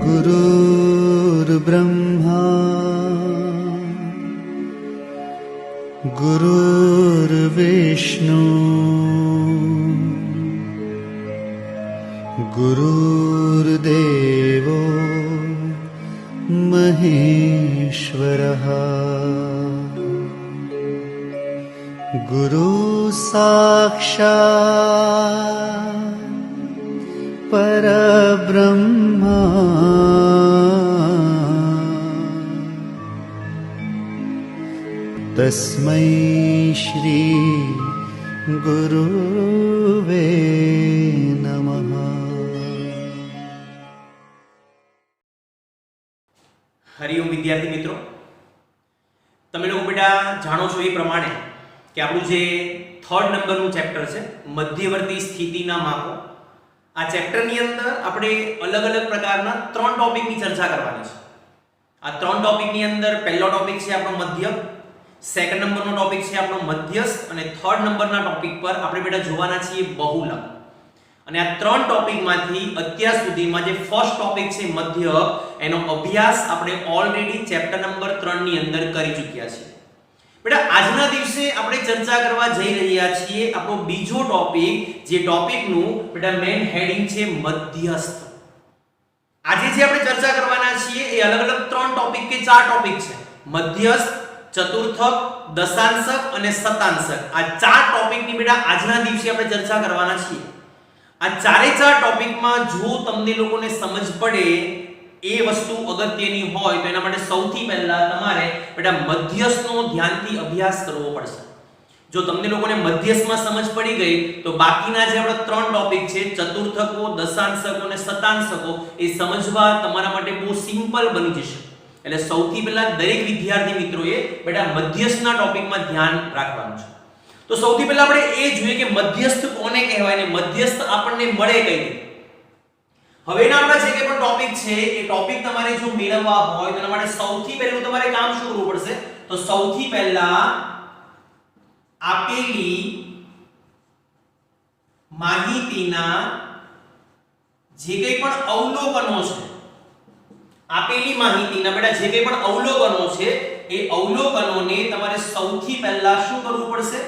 गुरुर्ब्रह्मा गुरुर्विष्णु गुरुर्देवो महेश्वरः गुरु साक्षात् परब्रह्मा तस्मै श्री गुरुवे नमः। हरिओम विद्यार्थी मित्रों, તમે લોકો બેટા જાણો છો એ પ્રમાણે કે આપણું જે 3rd નંબરનું ચેપ્ટર છે મધ્યવર્તી સ્થિતિના માપો, આ ચેપ્ટરની અંદર આપણે અલગ અલગ પ્રકારના 3 ટોપિકની ચર્ચા કરવાની છે। આ 3 ટોપિકની અંદર પહેલો ટોપિક છે આપણો મધ્યક, સેકન્ડ નંબરનો ટોપિક છે આપણો મધ્યસ્થ અને 3rd નંબરના ટોપિક પર આપણે બેટા જોવાના છીએ બહુલક। અને આ 3 ટોપિકમાંથી અત્યાર સુધીમાં જે ફર્સ્ટ ટોપિક છે મધ્યક, એનો અભ્યાસ આપણે ઓલરેડી ચેપ્ટર નંબર 3 ની અંદર કરી ચૂક્યા છીએ। બેટા આજના દિવસે આપણે ચર્ચા કરવા જઈ રહ્યા છીએ આપણો બીજો ટોપિક, જે ટોપિકનું બેટા મેઇન હેડિંગ છે મધ્યસ્થ। આજે જે આપણે ચર્ચા કરવાના છીએ એ અલગ અલગ 3 ટોપિક કે 4 ટોપિક છે, મધ્યસ્થ, ચતુર્થક, દશાંશક અને શતાંશક। આ 4 ટોપિકની બેટા આજના દિવસે આપણે ચર્ચા કરવાના છીએ। આ ચારે 4 ટોપિકમાં જો તમને લોકોને સમજ પડે એ વસ્તુ અગત્યની હોય તો એના માટે સૌથી પહેલા તમારે બેટા મધ્યસ્થનો ધ્યાનથી અભ્યાસ કરવો પડશે। જો તમને લોકોને મધ્યસ્થમાં સમજ પડી ગઈ તો બાકીના જે આપણા 3 ટોપિક છે ચતુર્થકો, દશાંશકો અને શતાંશકો એ સમજવા તમારા માટે બહુ સિમ્પલ બની જશે। એટલે સૌથી પહેલા દરેક વિદ્યાર્થી મિત્રોએ બેટા મધ્યસ્થના ટોપિકમાં ધ્યાન રાખવાનું છે। તો સૌથી પહેલા આપણે એ જોઈએ કે મધ્યસ્થ કોને કહેવાય ને મધ્યસ્થ આપણને મળે કઈ રીતે। હવેના આપણા જે કે પણ ટોપિક છે એ ટોપિક તમારે જો મેળવવા હોય તો એના માટે સૌથી પહેલું તમારે કામ શું કરવું પડશે? તો સૌથી પહેલા આપેલી માહિતીના જે કંઈ પણ અવલોકનો છે, આપેલી માહિતીના બેટા જે કંઈ પણ અવલોકનો છે એ અવલોકનોને તમારે સૌથી પહેલા શું કરવું પડશે?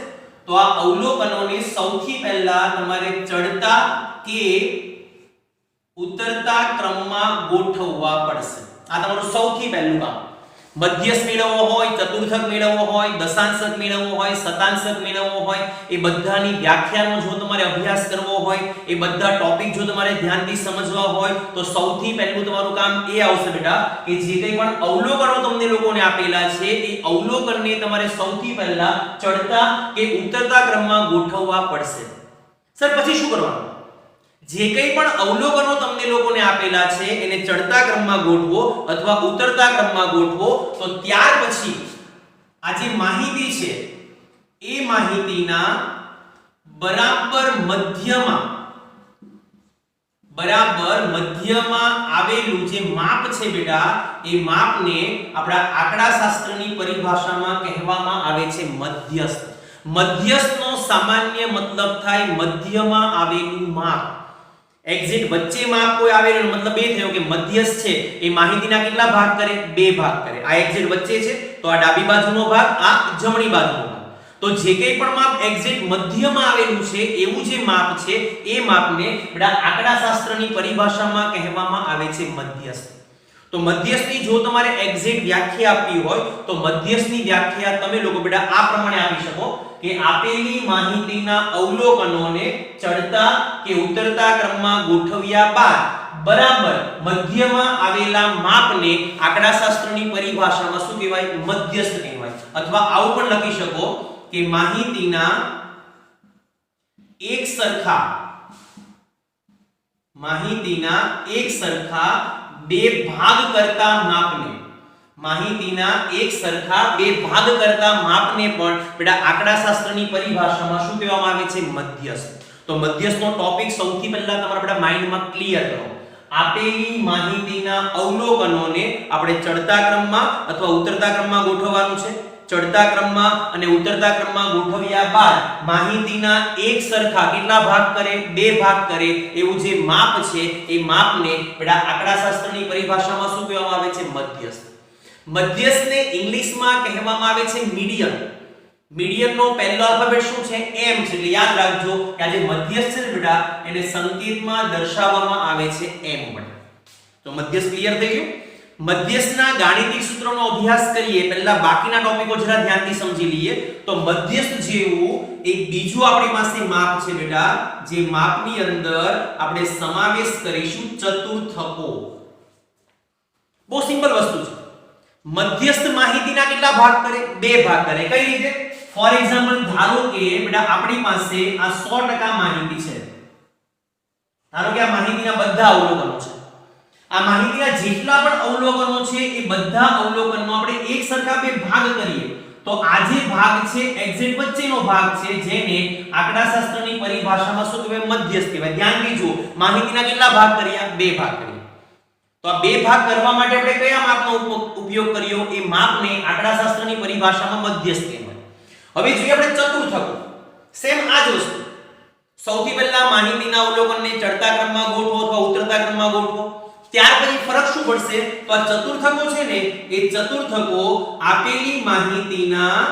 તો આ અવલોકનોને સૌથી પહેલા તમારે ચડતા કે ઉતરતા ક્રમમાં ગોઠવવા પડશે। આ તમારું સૌથી પહેલું કામ। મધ્યસ્થ મેળવવો હોય, ચતુર્થક મેળવવો હોય, દશાંશક મેળવવો હોય, શતાંશક મેળવવો હોય, એ બધાની વ્યાખ્યાનો જો તમારે અભ્યાસ કરવો હોય, એ બધા ટોપિક જો તમારે ધ્યાનથી સમજવા હોય તો સૌથી પહેલું તમારું કામ એ આવશે બેટા કે જે કંઈ પણ અવલોકનો તમને લોકોને આપેલા છે એ અવલોકનને તમારે સૌથી પહેલા ચડતા કે ઉતરતા ક્રમમાં ગોઠવવા પડશે। સર પછી શું કરવાનું? જે કંઈ પણ અવલોકનો તમને લોકોને આપેલા છે એને ચડતા ક્રમમાં ગોઠવો અથવા ઉતરતા ક્રમમાં ગોઠવો। તો ત્યાર પછી આ જે માહિતી છે એ માહિતીના બરાબર મધ્યમાં આવેલું જે માપ છે બેટા એ માપને આપણા આંકડાશાસ્ત્રની પરિભાષામાં કહેવામાં આવે છે મધ્યસ્થ। મધ્યસ્થનો સામાન્ય મતલબ થાય મધ્યમાં આવેલું માપ। એક્ઝેક્ટ વચ્ચે માપ કોઈ આવેલું મતલબ એ થયો કે મધ્યસ્થ છે એ માહિતીના કેટલા ભાગ કરે? 2 ભાગ કરે। આ એક્ઝેક્ટ વચ્ચે છે તો આ ડાબી બાજુનો ભાગ, આ જમણી બાજુનો ભાગ। તો જે કંઈ પણ માપ એક્ઝેક્ટ મધ્યમાં આવેલું છે એવું જે માપ છે એ માપને બેટા આંકડાશાસ્ત્રની પરિભાષામાં કહેવામાં આવે છે મધ્યસ્થ। તો મધ્યસ્થની જો તમારે એક્ઝેક્ટ વ્યાખ્યા આપવી હોય તો મધ્યસ્થની વ્યાખ્યા તમે લોકો બેટા આ પ્રમાણે આપી શકો કે આપેલી માહિતીના અવલોકનોને ચડતા કે ઉતરતા ક્રમમાં ગોઠવ્યા બાદ બરાબર મધ્યમાં આવેલા માપને આંકડાશાસ્ત્રની પરિભાષામાં શું કહેવાય? મધ્યસ્થ કહેવાય। અથવા આવું પણ લખી શકો કે માહિતીના એક સરખા 2 ભાગ કરતા માપને, માહિતીના એક સરખા 2 ભાગ કરતા માપને પણ બેટા આંકડાશાસ્ત્રની પરિભાષામાં શું કહેવામાં આવે છે? મધ્યસ્થ। તો મધ્યસ્થનો ટોપિક સૌથી પહેલા તમારા બેટા માઇન્ડમાં ક્લિયર કરો। આપેલી માહિતીના અવલોકનોને આપણે ચડતા ક્રમમાં અથવા ઉતરતા ક્રમમાં ગોઠવવાનું છે। ચડતા ક્રમમાં અને ઉતરતા ક્રમમાં ગોઠવ્યા બાદ માહિતીના એક સરખા કેટલા ભાગ કરે? બે ભાગ કરે એવું જે માપ છે એ માપને બેટા આંકડાશાસ્ત્રની પરિભાષામાં શું કહેવામાં આવે છે? મધ્યસ્થ. મધ્યસ્થને ઇંગ્લિશમાં કહેવામાં આવે છે મીડિયન. મીડિયનનો પહેલો આલ્ફાબેટ શું છે? એમ છે. એટલે યાદ રાખજો કે આ જે મધ્યસ્થ છે બેટા એને સંકેતમાં દર્શાવવામાં આવે છે એમ વડે. તો મધ્યસ્થ ક્લિયર થઈ ગયું. મધ્યસ્થના ગાણિતિક સૂત્રોનો અભ્યાસ કરીએ પહેલા બાકીના ટોપિકો જરા ધ્યાનથી સમજી લઈએ. તો મધ્યસ્થ જેવું એક બીજું આપણી પાસે માપ છે બેટા, જે માપની અંદર આપણે સમાવેશ કરીશું ચતુર્થકો. બહુ સિમ્પલ વસ્તુ છે. મધ્યસ્થ માહિતીના કેટલા ભાગ કરે? બે ભાગ કરે. કઈ રીતે? ફોર એક્ઝામ્પલ ધારો કે બેટા આપણી પાસે આ 100% માહિતી છે. ધારો કે આ માહિતીના બધા અવલોકનો છે. આ માહિતીના જેટલા પણ અવલોકનો છે એ બધા અવલોકનનો આપણે એક સરખા બે ભાગ કરીએ તો આ જે ભાગ છે એક્ઝેક્ટ વચ્ચેનો ભાગ છે જેને આંકડાશાસ્ત્રની પરિભાષામાં શું કહેવાય? મધ્યસ્થ કહેવાય. ધ્યાનથી જુઓ, માહિતીના કેટલા ભાગ કર્યા? બે ભાગ કર્યા. તો આ બે ભાગ કરવા માટે આપણે કયા માપનો ઉપયોગ કર્યો? એ માપને આંકડાશાસ્ત્રની પરિભાષામાં મધ્યસ્થ કહેવાય. હવે જોઈએ આપણે ચતુર્થકો. સેમ આ જ વસ્તુ. સૌથી પહેલા માહિતીના અવલોકનને ચડતા ક્રમમાં ગોઠવો અથવા ઉતરતા ક્રમમાં ગોઠવો. ત્યાર પછી ફરક શું પડશે? તો આ ચતુર્થકો છે ને એ ચતુર્થકો આપેલી માહિતીના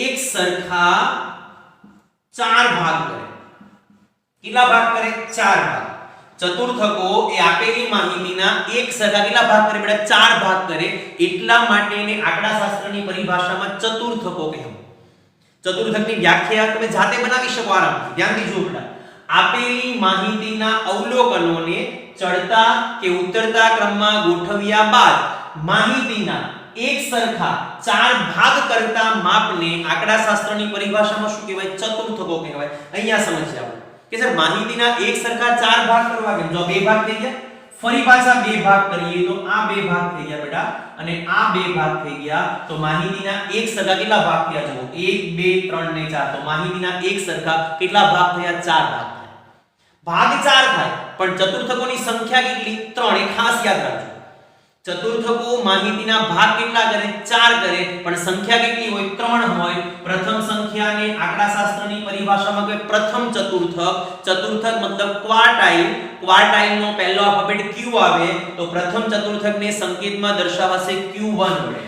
એક સરખા ચાર ભાગ કરે. કેટલા ભાગ કરે? ચાર ભાગ. ચતુર્થકો એ આપેલી માહિતીના એક સરખા કેટલા ભાગ કરે? બેટા ચાર ભાગ કરે. એટલા માટે એને આંકડાશાસ્ત્રની પરિભાષામાં ચતુર્થકો કહેવાય. ચતુર્થકની વ્યાખ્યા તમે જાતે બનાવી શકો આરામથી. ધ્યાનથી જુઓ બેટા, આપેલી માહિતીના અવલોકનોને ચડતા કે ઉતરતા ક્રમમાં ગોઠવ્યા બાદ માહિતીના એક સરખા ચાર ભાગ કરતા માપને આંકડાશાસ્ત્રની પરિભાષામાં શું કહેવાય? ચતુર્થકો કહેવાય. અહીંયા સમજીએ આપણે કે સર માહિતીના એક સરખા ચાર ભાગ કરવા કે જો બે ભાગ થઈ ગયા, ફરી પાછા બે ભાગ કરીએ તો આ બે ભાગ થઈ ગયા બેટા અને આ બે ભાગ થઈ ગયા. તો માહિતીના એક સરખા કેટલા ભાગ થયા? જુઓ 1 2 3 ને 4. તો માહિતીના એક સરખા કેટલા ભાગ થયા? ચાર ભાગ. ભાગ 4 થાય પણ ચતુર્થકોની સંખ્યા કેટલી? 3. એ ખાસ યાદ રાખજો. ચતુર્થકો માહિતીના ભાગ કેટલા કરે? 4 કરે પણ સંખ્યા કેટલી હોય? 3 હોય. પ્રથમ સંખ્યાને આંકડાશાસ્ત્રની પરિભાષામાં કહે પ્રથમ ચતુર્થક. ચતુર્થક મતલબ ક્વાર્ટાઇલ. ક્વાર્ટાઇલનો પહેલો આલ્ફાબેટ Q આવે તો પ્રથમ ચતુર્થકને સંકેતમાં દર્શાવાશે Q1 વડે.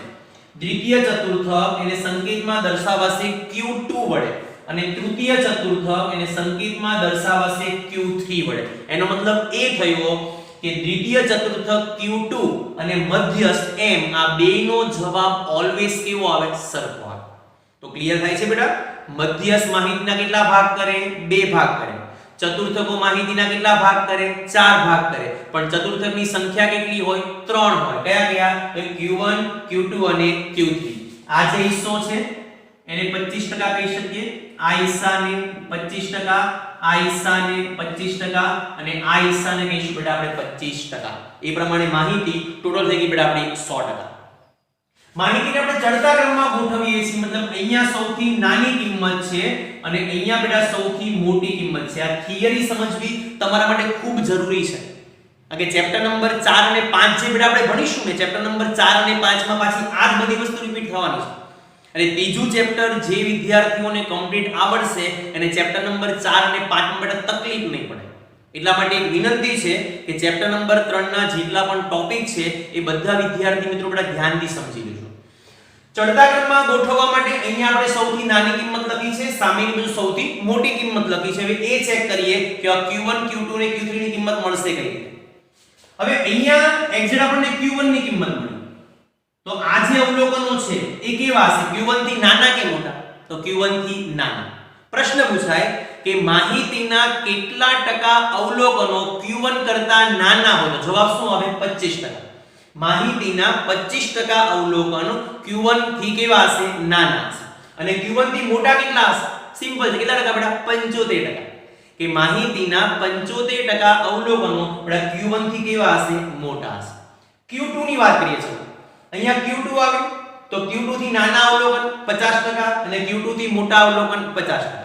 દ્વિતીય ચતુર્થક એને સંકેતમાં દર્શાવાશે Q2 વડે અને તૃતીય ચતુર્થક એને સંકેતમાં દર્શાવાશે Q3 વડે. એનો મતલબ એ થયો કે દ્વિતીય ચતુર્થક Q2 અને મધ્યસ્થ M આ બેનો જવાબ ઓલવેઝ કેવો આવે? સરખો આવે. તો ક્લિયર થાય છે બેટા? મધ્યસ્થ માહિતીના કેટલા ભાગ કરે? બે ભાગ કરે. ચતુર્થકો માહિતીના કેટલા ભાગ કરે? ચાર ભાગ કરે. પણ ચતુર્થકની સંખ્યા કેટલી હોય? 3 હોય. કયા કયા? તો Q1 Q2 અને Q3. આ જે હિસ્સો છે એને 25% કહી શકીએ. આ હિસ્સાને 25%, આ હિસ્સાને 25% અને આ હિસ્સાને કહીશું બેટા આપણે 25%. એ પ્રમાણે માહિતી ટોટલ થઈ ગઈ બેટા આપણી 100%. માહિતીને આપણે ચડતા ક્રમમાં ગોઠવીએ છીએ. મતલબ અહીંયા સૌથી નાની કિંમત છે અને અહીંયા બેટા સૌથી મોટી કિંમત છે. આ થિયરી સમજવી તમારા માટે ખૂબ જરૂરી છે. કે ચેપ્ટર નંબર 4 અને 5 જે બેટા આપણે ભણીશું ને, ચેપ્ટર નંબર 4 અને 5 માં પાછી આ જ બધી વસ્તુ રિપીટ થવાની છે. અને ત્રીજું ચેપ્ટર જે વિદ્યાર્થીઓને કમ્પ્લીટ આવડશે એને ચેપ્ટર નંબર 4 અને 5 માં બેટા તકલીફ નહીં પડે. એટલા માટે એક વિનંતી છે કે ચેપ્ટર નંબર 3 ના જેટલા પણ ટોપિક છે એ બધા વિદ્યાર્થી મિત્રો બેટા ધ્યાનથી સમજી લેજો. ચડતા ક્રમમાં ગોઠવવા માટે અહીંયા આપણે સૌથી નાની કિંમત લખી છે, સામેની બાજુ સૌથી મોટી કિંમત લખી છે. હવે એ ચેક કરીએ કે આ Q1 Q2 અને Q3 ની કિંમત મળશે કઈ રીતે. હવે અહીંયા એક્ઝેક્ટ આપણને Q1 ની કિંમત મળી. તો આ જે અવલોકનો છે એ કેવા હશે? Q1 થી નાના કે મોટા? તો Q1 થી નાના. પ્રશ્ન પૂછાય કે માહિતીના કેટલા ટકા અવલોકનો Q1 કરતા નાના હોય? તો જવાબ શું આવે? 25%. માહિતીના 25% અવલોકનો Q1 થી કેવા હશે? નાના હશે. અને Q1 થી મોટા કેટલા હશે? સિમ્પલ છે. કેટલા ટકા બેટા? 75%. કે માહિતીના 75% અવલોકનો બેટા Q1 થી કેવા હશે? મોટા હશે. Q2 ની વાત કરીએ છીએ. અહીંયા Q2 આવ્યું તો Q2 થી નાના અવલોકન 50% અને Q2 થી મોટા અવલોકન 50%.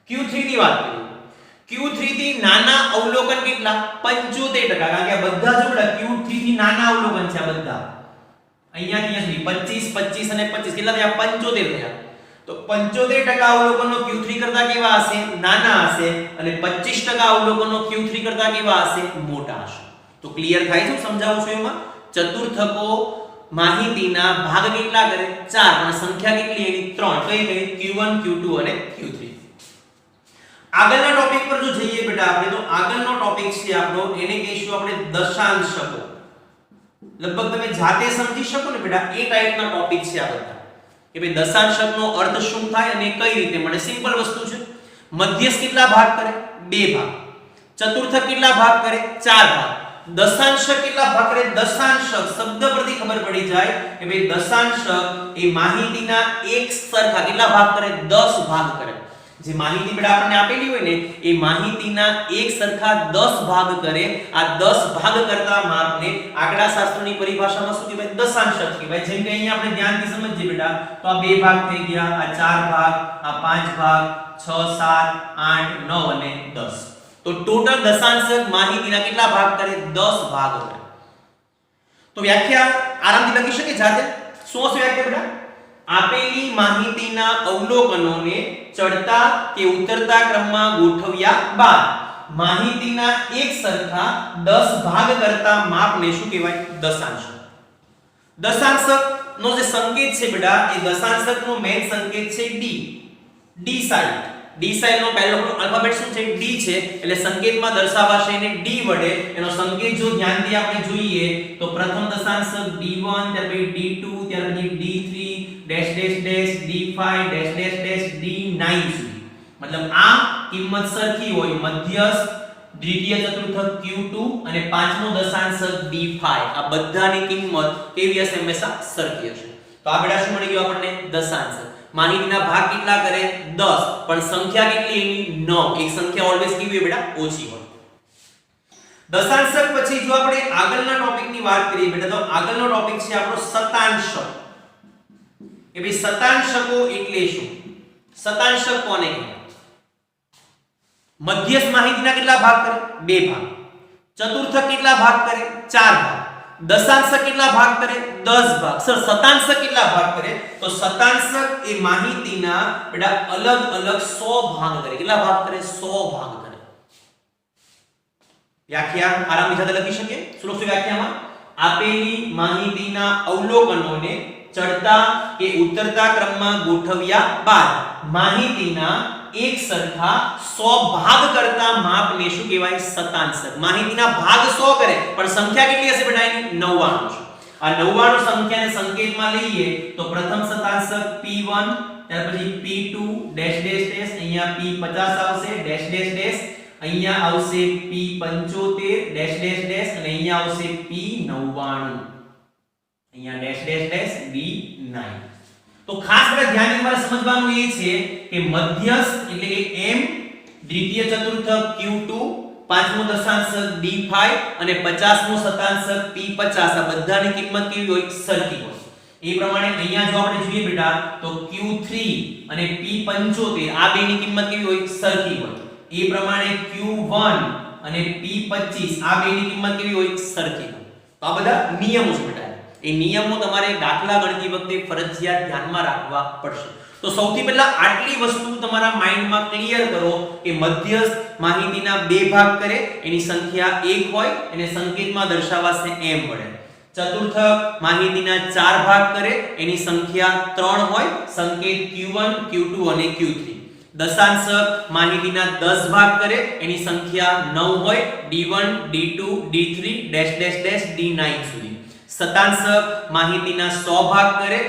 Q3 ની વાત કરીએ. Q3 થી નાના અવલોકન કેટલા? 75%. કારણ કે આ બધા જોડા Q3 થી નાના અવલોકન છે. આ બધા અહીંયાથી અહીંયા સુધી 25 25 અને 25 કેટલા થયા 75 થયા તો 75% અવલોકનો Q3 કરતા કેવા હશે નાના હશે અને 25% અવલોકનો Q3 કરતા કેવા હશે મોટા હશે તો ક્લિયર થાય છે સમજાવું છું એમાં ચતુર્થકો માહિતીના ભાગ કેટલા કરે 4 પણ સંખ્યા કેટલી એની 3 કઈ કઈ Q1 Q2 અને Q3 આગળના ટોપિક પર જો જઈએ બેટા આપણે તો આગળનો ટોપિક છે આપણો એને કહીશું આપણે દશાંશકો લગભગ તમે જાતે સમજી શકો ને બેટા એ ટાઈપના ટોપિક છે આ બધા કે ભાઈ દશાંશકનો અર્થ શું થાય અને કઈ રીતે મળે સિમ્પલ વસ્તુ છે મધ્યસ્થ કેટલા ભાગ કરે 2 ભાગ ચતુર્થક કેટલા ભાગ કરે 4 ભાગ દશાંશક કેટલા ભાગ કરે દશાંશક શબ્દ પરથી ખબર પડી જાય કે ભાઈ દશાંશક એ માહિતીના એક સરખા કેટલા ભાગ કરે 10 ભાગ કરે જે માહિતી બેટા આપણને આપેલી હોય ને એ માહિતીના એક સરખા 10 ભાગ કરે આ 10 ભાગ કરતા માપને આંકડાશાસ્ત્રની પરિભાષામાં શું કહેવાય દશાંશક કહેવાય જેમ કે અહીંયા આપણે ધ્યાનથી સમજીએ બેટા તો આ 2 ભાગ થઈ ગયા આ 4 ભાગ આ 5 ભાગ 6 7 8 9 અને 10 તો ટોટલ દશાંશક માહિતીના કેટલા ભાગ કરે 10 ભાગ કરે તો વ્યાખ્યા આરામથી લખી શકે જાતે શું છે વ્યાખ્યા બેટા આપેલી માહિતીના અવલોકનોને ચડતા કે ઉતરતા ક્રમમાં ગોઠવ્યા બાદ માહિતીના એક સરખા 10 ભાગ કરતા માપને શું કહેવાય દશાંશક દશાંશકનો જે સંકેત છે બેટા એ દશાંશકનો મેઇન સંકેત છે ડી સાઇન નો પહેલો આલ્ફાબેટ શું છે ડી છે એટલે સંકેતમાં દર્શાવાશે એને ડી વડે એનો સંકેત જો ધ્યાનથી આપણે જોઈએ તો પ્રથમ દશાંશક D1 ત્યાર પછી D2 ત્યાર પછી D3 dash dash dash D5 dash dash dash D9 સુધી મતલબ આ કિંમત સરખી હોય મધ્યસ્થ દ્વિતીય ચતુર્થક Q2 અને પાંચમો દશાંશક D5 આ બધાની કિંમત કેવી હશે હંમેશા સરખી હશે તો આ બેટા શું મળી ગયું આપણને દશાંશક માહિતીના ભાગ કેટલા કરે 10 પણ સંખ્યા કેટલી એની 9 એક સંખ્યા ઓલવેઝ કેવી હોય બેટા ઓછી હોય દશાંશક પછી જો આપણે આગળના ટોપિકની વાત કરીએ બેટા તો આગળનો ટોપિક છે આપણો શતાંશક કે ભાઈ શતાંશકો એટલે શું શતાંશક કોને કહેવાય મધ્યસ્થ માહિતીના કેટલા ભાગ કરે 2 ભાગ ચતુર્થક કેટલા ભાગ કરે 4 ભાગ દશાંશક કેટલા ભાગ કરે 10 ભાગ સર શતાંશક કેટલા ભાગ કરે તો શતાંશક એ માહિતીના બેટા અલગ અલગ 100 ભાગ કરે કેટલા ભાગ કરે 100 ભાગ કરે વ્યાખ્યા આરામથી સાથે લખી શકીએ શું લખશું વ્યાખ્યામાં આપેલી માહિતીના અવલોકનોને ચડતા કે ઉતરતા ક્રમમાં ગોઠવ્યા બાદ માહિતીના એક સરખા 100 ભાગ કરતા માપને શું કહેવાય શતાંશક માહિતીના ભાગ 100 કરે પણ સંખ્યા કેટલી હશે બેટા એની 99 છે આ 99 સંખ્યાને સંકેતમાં લઈએ તો પ્રથમ શતાંશક P1 ત્યાર પછી P2 ડેશ ડેશ ડેશ અહીંયા P50 આવશે ડેશ ડેશ ડેશ અહીંયા આવશે P75 ડેશ ડેશ ડેશ અને અહીંયા આવશે P99 અહીંયા ડેશ ડેશ ડેશ D9 તો ખાસ કરીને ધ્યાન તમારે સમજવાનું એ છે કે મધ્યસ્થ એટલે કે M દ્વિતીય ચતુર્થક Q2 પાંચમો દશાંશક D5 અને 50મો શતાંશક P50 આ બધાની કિંમત કેવી હોય સરખી હોય એ પ્રમાણે અહીંયા જો આપણે જોઈએ બેટા તો Q3 અને P75 આ બેની કિંમત કેવી હોય સરખી હોય એ પ્રમાણે Q1 અને P25 આ બેની કિંમત કેવી હોય સરખી હોય તો આ બધા નિયમો છે બેટા એ નિયમો તમારે દાખલા ગણતી વખતે ફરજિયાત ધ્યાનમાં રાખવા પડશે તો સૌથી પહેલા આટલી વસ્તુ તમારા માઇન્ડમાં ક્લિયર કરો કે મધ્યસ્થ માહિતીના 2 ભાગ કરે એની સંખ્યા 1 હોય એને સંકેતમાં દર્શાવાશે m વડે ચતુર્થક માહિતીના 4 ભાગ કરે એની સંખ્યા 3 હોય સંકેત Q1 Q2 અને Q3 દશાંશક માહિતીના 10 ભાગ કરે એની સંખ્યા 9 હોય D1 D2 D3 dash dash dash D9 સુધી શતાંશક માહિતીના 100 ભાગ કરે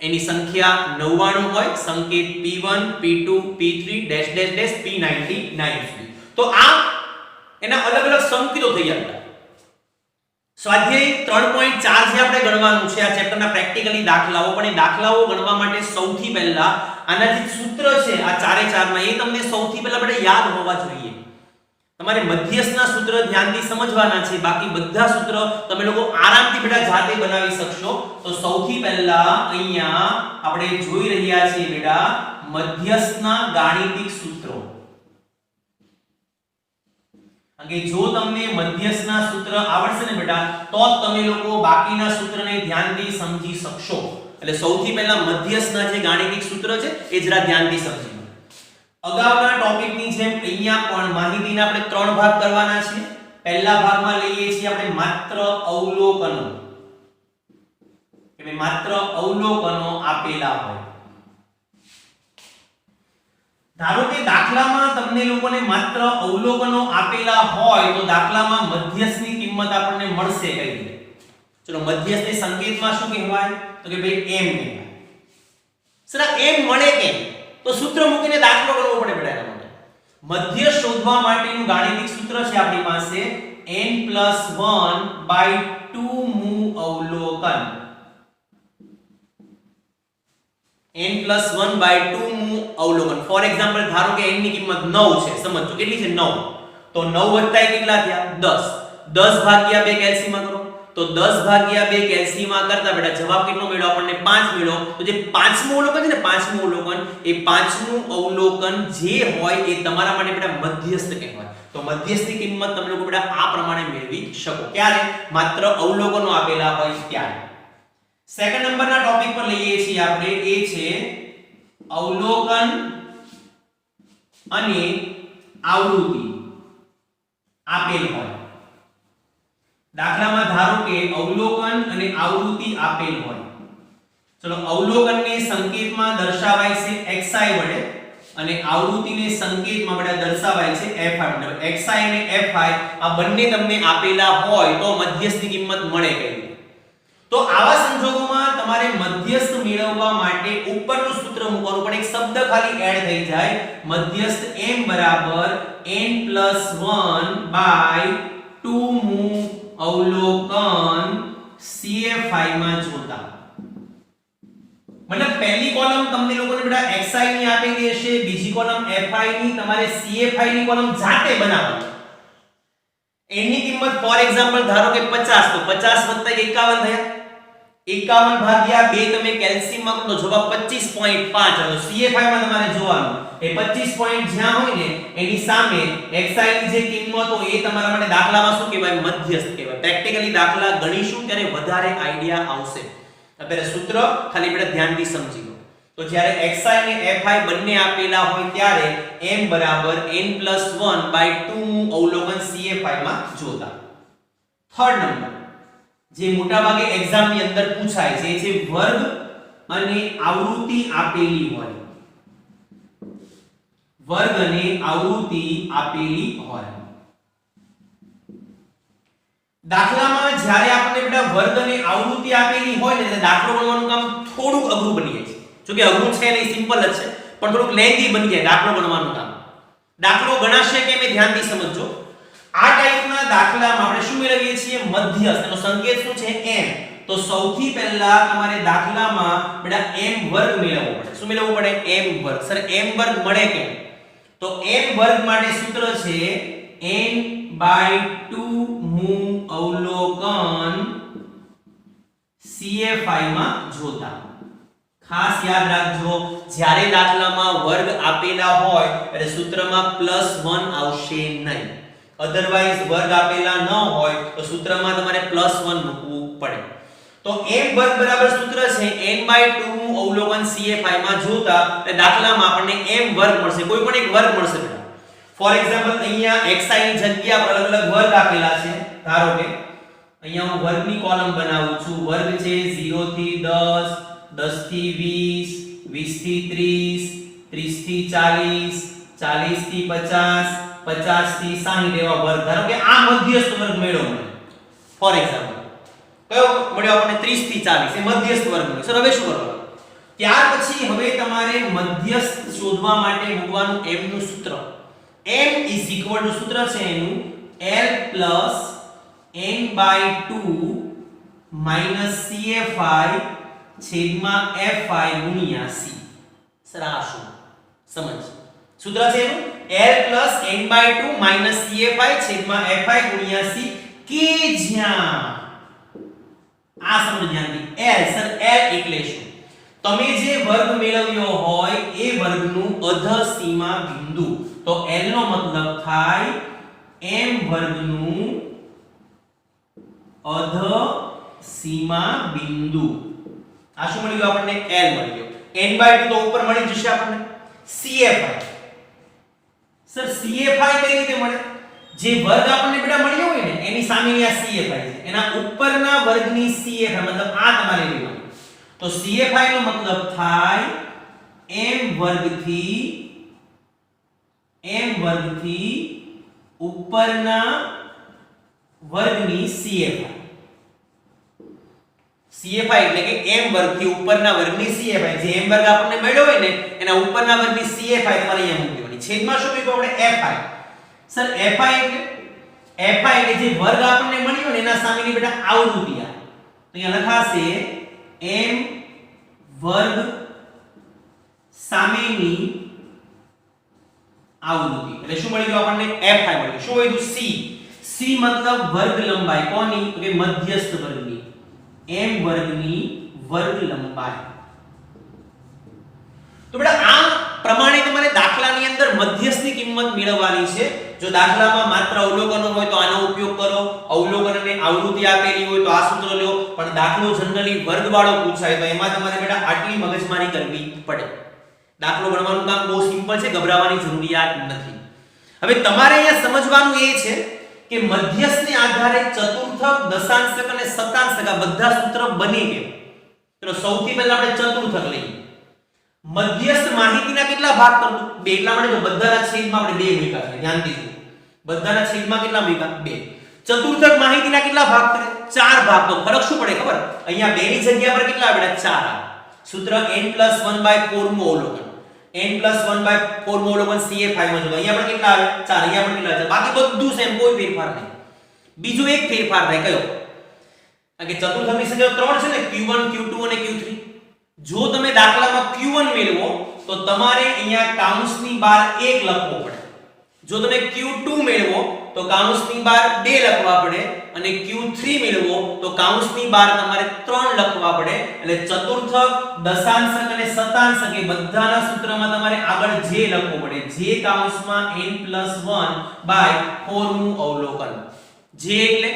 એની સંખ્યા 99 હોય સંકેત P1 P2 P3 dash dash dash P99 સુધી તો આ એના અલગ અલગ સંકેતો થઈ ગયા સ્વાધ્યાય 3.4 જે આપણે ગણવાનું છે આ ચેપ્ટરના પ્રેક્ટિકલી દાખલાઓ પણ એ દાખલાઓ ગણવા માટે સૌથી પહેલા આના જે સૂત્ર છે આ 4 માં એ તમને સૌથી પહેલા આપણે યાદ હોવા જોઈએ તમારે મધ્યસ્થના સૂત્ર ધ્યાનથી સમજવાના છે બાકી બધા સૂત્ર તમે લોકો આરામથી બેટા જાતે બનાવી શકશો તો સૌથી પહેલા અહીંયા આપણે જોઈ રહ્યા છીએ બેટા મધ્યસ્થના ગાણિતિક સૂત્રો કારણ કે જો તમને મધ્યસ્થના સૂત્ર આવડશે ને બેટા તો જ તમે લોકો બાકીના સૂત્રને ધ્યાનથી સમજી શકશો. એટલે સૌથી પહેલા મધ્યસ્થના જે ગાણિતિક સૂત્ર છે એ જરા ધ્યાનથી સમજી લો. અગાઉના ટોપિકની જેમ અહીંયા પણ માહિતીના આપણે 3 ભાગ કરવાના છે. પહેલા ભાગમાં લઈએ છીએ આપણે માત્ર અવલોકનો, કે માત્ર અવલોકનો આપેલા હોય. ધારો કે દાખલામાં તમને લોકોને માત્ર અવલોકનો આપેલા હોય તો દાખલામાં મધ્યસ્થની કિંમત આપણને મળશે કઈ રીતે? ચલો મધ્યસ્થને સંકેતમાં શું કહેવાય? તો કે ભાઈ m કહેવાય. સર m મળે કેમ? તો સૂત્ર મૂકીને દાખલો કરવો પડે બેટા એના માટે. મધ્ય શોધવા માટેનું ગાણિતિક સૂત્ર છે આપણી પાસે n+1/2 મુ અવલોકન. n+1/2 મુ અવલોકન. ફોર એક્ઝામ્પલ ધારો કે n ની કિંમત 9 છે. સમજો કેટલી છે? 9. તો 9 વત્તા 1 કેટલા થયા? 10. 10 ભાગ્યા 2 કેલ્સીમાં કરો તો 10 ભાગ્યા 2 કેલ્સીમાં કરતા બેટા જવાબ કેટલો મળ્યો? આપણને 5 મળ્યો. તો જે પાંચમું અવલોકન છે ને, પાંચમું અવલોકન, એ પાંચમું અવલોકન જે હોય એ તમારા માટે બેટા મધ્યસ્થ કહેવાય. તો મધ્યસ્થની કિંમત તમે લોકો બેટા આ પ્રમાણે મેળવી શકો. ક્યારે? માત્ર અવલોકનો આપેલા હોય ત્યારે. સેકન્ડ નંબરના ટોપિક પર લઈએ છીએ આપણે, એ છે અવલોકન અને આવૃત્તિ આપેલ હોય. દાખલામાં ધારો કે અવલોકન અને આવૃત્તિ આપેલ હોય. ચલો અવલોકનને સંકેતમાં દર્શાવાય છે xi વડે અને આવૃત્તિને સંકેતમાં બેટા દર્શાવાય છે fi વડે. xi અને fi આ બંને તમને આપેલા હોય તો મધ્યસ્થની કિંમત મળે કઈ રીતે? તો આવા સંજોગોમાં તમારે મધ્યસ્થ મેળવવા માટે ઉપરનું સૂત્ર મૂકવાનું પણ એક શબ્દ ખાલી એડ થઈ જાય. મધ્યસ્થ m બરાબર n+1/2 મુ અવલોકન CFI માં જોતા. મતલબ પહેલી કોલમ તમને લોકોને બેટા xi ની આપેલી હશે, બીજી કોલમ fi ની, તમારે CFI ની કોલમ જાતે બનાવવાની. n ની કિંમત ફોર એક્ઝામ્પલ ધારો કે 50, તો 50 + 51 થયા. 51 ભાગ્યા 2 તમે કેલ્સીયમ માં કરો તો જવાબ 25.5 આવે. CFI માં તમારે જોવાનું એ 25 પોઈન્ટ જ્યાં હોય ને એની સામે xi ની જે કિંમત હોય એ તમારા માટે દાખલામાં શું કહેવાય? મધ્યસ્થ કહેવાય. પ્રેક્ટિકલી દાખલા ગણીશું ત્યારે વધારે આઈડિયા આવશે. અત્યારે સૂત્ર ખાલી બેટા ધ્યાનથી સમજી લો. તો જ્યારે xi અને fi બંને આપેલા હોય ત્યારે m બરાબર n+1/2 મુ અવલોકન CFI માં જોતા. થર્ડ નંબર જે મોટા ભાગે એક્ઝામ ની અંદર પૂછાય છે એ છે વર્ગ અને આવૃત્તિ આપેલી હોય. વર્ગ અને આવૃત્તિ આપેલી હોય. દાખલામાં જ્યારે આપણને બેટા વર્ગ અને આવૃત્તિ આપેલી હોય ને એટલે દાખલો ગણવાનું કામ થોડું અઘરું બની જાય છે. જો કે અઘરું છે નહીં, સિમ્પલ જ છે, પણ થોડુંક લેન્ધી બની જાય દાખલો ગણવાનું કામ. દાખલો ગણાશે કે મેં ધ્યાનથી સમજજો. આ ટાઈપના દાખલામાં આપણે શું મેળવીએ છીએ? મધ્યસ્થ. એનો સંકેત શું છે? m. તો સૌથી પહેલા તમારે દાખલામાં બેટા m વર્ગ મેળવવો પડે. શું મેળવવું પડે? m વર્ગ. સર m વર્ગ મળે કેમ? તો m વર્ગ માટે સૂત્ર છે n/2 મુ અવલોકન CFI માં જોતા. ખાસ યાદ રાખજો, જ્યારે દાખલામાં વર્ગ આપેલા હોય એટલે સૂત્રમાં +1 આવશે નહીં. અધરવાઇઝ વર્ગ આપેલા ન હોય તો સૂત્રમાં તમારે +1 મૂકવું પડે. તો m વર્ગ બરાબર સૂત્ર છે n/2 મુ અવલોકન CFI માં જોતા. એટલે દાખલામાં આપણને m વર્ગ મળશે, કોઈ પણ એક વર્ગ મળશે બેટા. ફોર એક્ઝામ્પલ અહીંયા xi ની જગ્યા પર અલગ અલગ વર્ગ આપેલા છે. ધારો કે અહીંયા હું વર્ગની કોલમ બનાવું છું. વર્ગ છે 0 થી 10, 10 થી 20, 20 થી 30, 30 થી 40, 40 થી 50, 50 થી 60 એવા વર્ગ. ધારો કે આ મધ્યસ્થ વર્ગ મેળવો મને. ફોર એક્ઝામ્પલ કયો મળ્યો આપણને? 30 થી 40 એ મધ્યસ્થ વર્ગ મળ્યો. સર હવે શું કરવાનું? ત્યાર પછી હવે તમારે મધ્યસ્થ શોધવા માટે મૂકવાનું m નું સૂત્ર. m સૂત્ર છે એનું l+n/2 CFI છેદમાં fi ગુણ્યા c. સર આ શું? સમજ. સૂત્ર છે એનું l+n/2 CFI છેદમાં fi ગુણ્યા c, કે જ્યાં આ સમજ ધ્યાનથી l. સર l એટલે શું? તમે જે વર્ગ મેળવ્યો હોય એ વર્ગનું અધ સીમા બિંદુ. તો l નો મતલબ થાય m વર્ગનું અધ સીમા બિંદુ. આ શું મળી ગયું આપણને? l મળી ગયો. n/2 તો ઉપર મળી જશે આપણને. CFI સર CFI કઈ રીતે મળે? જે વર્ગ આપણને બેટા મળ્યો હોય ને એની સામેની આ CFI છે, એના ઉપરના વર્ગની CFI મતલબ આ તમારે લેવાનું. તો CFI નો મતલબ થાય m વર્ગથી ઉપરના વર્ગની CFI. CFI એટલે કે m વર્ગથી ઉપરના વર્ગની CFI. જે m વર્ગ આપણને મળ્યો હોય ને એના ઉપરના વર્ગની CFI તમારે અહીંયા મૂકી દેવાની. છેદમાં શું મૂક્યું આપણે? FI. સર FI એટલે જે વર્ગ આપણને મળ્યો ને એના સામેની બેટા આવૃત્તિ આ. તો અહીંયા લખાશે m વર્ગ સામેની આવૃત્તિ. એટલે શું મળી ગયું આપણને? FI મળી ગયું. શું વધ્યું? C મતલબ વર્ગ લંબાઈ. કોની? તો કે મધ્યસ્થ વર્ગની. m વર્ગની વર્ગ લંબાઈ. તો બેટા આ પ્રમાણે તમારે દાખલાની અંદર મધ્યસ્થની કિંમત મેળવવાની છે. જો દાખલામાં માત્ર અવલોકનો હોય તો આનો ઉપયોગ કરો, અવલોકનને આવૃત્તિ આપેલી હોય તો આ સૂત્ર લો, પણ દાખલો જનરલી વર્ગવાળો પૂછાય તો એમાં તમારે બેટા આટલી મગજમારી કરવી પડે. દાખલો ગણવાનું કામ બહુ સિમ્પલ છે, ગભરાવાની જરૂરિયાત નથી. હવે તમારે અહીંયા સમજવાનું એ છે કે મધ્યસ્થને આધારે ચતુર્થક, દશાંશક અને શતાંશક આ બધા સૂત્ર બને કેમ? ચલો સૌથી પહેલા આપણે ચતુર્થક લઈએ. મધ્યસ્થ માહિતીના કેટલા ભાગ કરવું? 2. એટલા માટે જો બધાના છેદમાં આપણે 2 મૂક્યા છે. ધ્યાનથી જુઓ. બધાના છેદમાં કેટલા મૂક્યા? 2. ચતુર્થક માહિતીના કેટલા ભાગ કરે? 4 ભાગ. તો ફરક શું પડે ખબર? અહીંયા 2 ની જગ્યા પર કેટલા આવે? 4 આવે. સૂત્ર n+1/4 નું અવલોકન. n+1/4 નું અવલોકન CFI માં જો અહીંયા પણ કેટલા આવે? 4. અહીંયા પણ કેટલા આવે? બાકી બધું સેમ, કોઈ ફેરફાર નહીં. બીજો એક ફેરફાર થાય કયો? કારણ કે ચતુર્થકની સંખ્યા 3 છે ને, Q1 Q2 અને Q3. જો તમે દાખલામાં Q1 મેળવો તો તમારે અહીંયા કૌંસની બહાર 1 લખવો પડે. જો તમે Q2 મેળવો તો કૌંસની બહાર 2 લખવા પડે અને Q3 મેળવો તો કૌંસની બહાર તમારે 3 લખવા પડે. એટલે ચતુર્થક, દશાંશક અને શતાંશક એ બધાના સૂત્રમાં તમારે આગળ જે લખવું પડે. જે કૌંસમાં n+1/4 નું અવલોકન. જે એટલે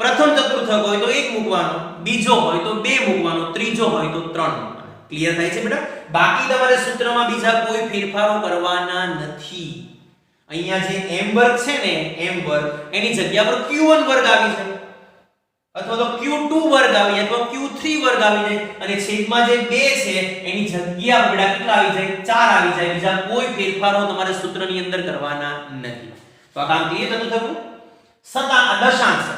પ્રથમ ચતુર્થક હોય તો 1 મૂકવાનો, બીજો હોય તો 2 મૂકવાનો, ત્રીજો હોય તો 3 મૂકવાનો. ક્લિયર થાય છે બેટા? બાકી તમારે સૂત્રમાં બીજા કોઈ ફેરફારો કરવાના નથી. અહીંયા જે m વર્ગ છે ને, m વર્ગ એની જગ્યા પર q1 વર્ગ આવી જાય અથવા તો q2 વર્ગ આવી જાય અથવા q3 વર્ગ આવી જાય અને છેદમાં જે 2 છે એની જગ્યા પર બેટા કેટલા આવી જાય? 4 આવી જાય. બીજા કોઈ ફેરફારો તમારે સૂત્રની અંદર કરવાના નથી. તો આ કામ ક્લિયર થતું થતું. દશાંશક.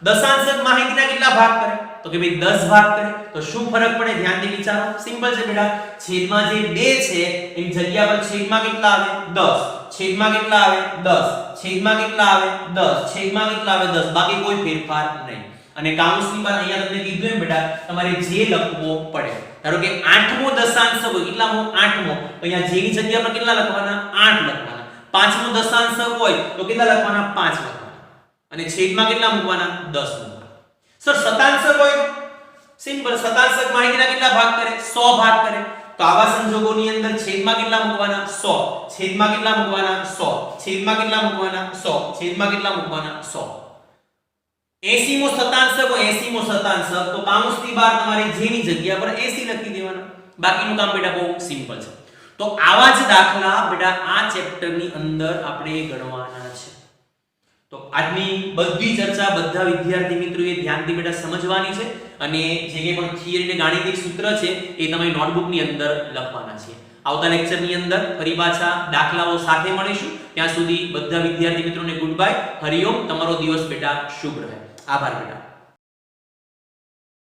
દશાંશક માહિતીના કેટલા ભાગ કરે? તો કે ભાઈ 10 ભાગ કરે. તો શું ફરક પડે? ધ્યાનથી વિચારો. સિમ્પલ છે બેટા. છેદમાં જે 2 છે એની જગ્યા પર છેદમાં કેટલા આવે? 10. છેદમાં કેટલા આવે? 10. છેદમાં કેટલા આવે? 10. છેદમાં કેટલા આવે? 10. બાકી કોઈ ફેરફાર નહીં. અને કૌંસની બહાર અહીંયા તમને કીધું એમ બેટા તમારે જે લખવો પડે. ધારો કે 8મો દશાંશક હોય, કેટલામો? 8મો. તો અહીંયા જે ની જગ્યા પર કેટલા લખવાના? 8 લખવાના. 5મો દશાંશક હોય તો કેટલા લખવાના? 5 લખવાના. અને છેદમાં કેટલા મૂકવાના? 10 મૂકવાના. સર શતાંશક હોય સિમ્પલ. શતાંશક માહિતીના કેટલા ભાગ કરે? 100 ભાગ કરે. તો આવા સંજોગોની અંદર છેદમાં કેટલા મૂકવાના? 100. છેદમાં કેટલા મૂકવાના? 100. છેદમાં કેટલા મૂકવાના? 100. છેદમાં કેટલા મૂકવાના? 100. 80મો શતાંશક હોય, 80મો શતાંશક તો કૌંસની બહાર તમારે જે ની જગ્યા પર 80 લખી દેવાના. બાકીનું કામ બેટા બહુ સિમ્પલ છે. તો આવા જ દાખલા બેટા આ ચેપ્ટરની અંદર આપણે ગણવાના છે. તો આજની બધી ચર્ચા બધા વિદ્યાર્થી મિત્રોએ ધ્યાનથી બેટા સમજવાની છે અને જે કંઈ પણ થિયરી અને ગાણિતિક સૂત્ર છે એ તમારી નોટબુકની અંદર લખવાના છે. આવતા લેક્ચરની અંદર ફરી પાછા દાખલાઓ સાથે મળીશું. ત્યાં સુધી બધા વિદ્યાર્થી મિત્રોને ગુડ બાય. હરિઓમ. તમારો દિવસ બેટા શુભ રહે. આભાર બેટા.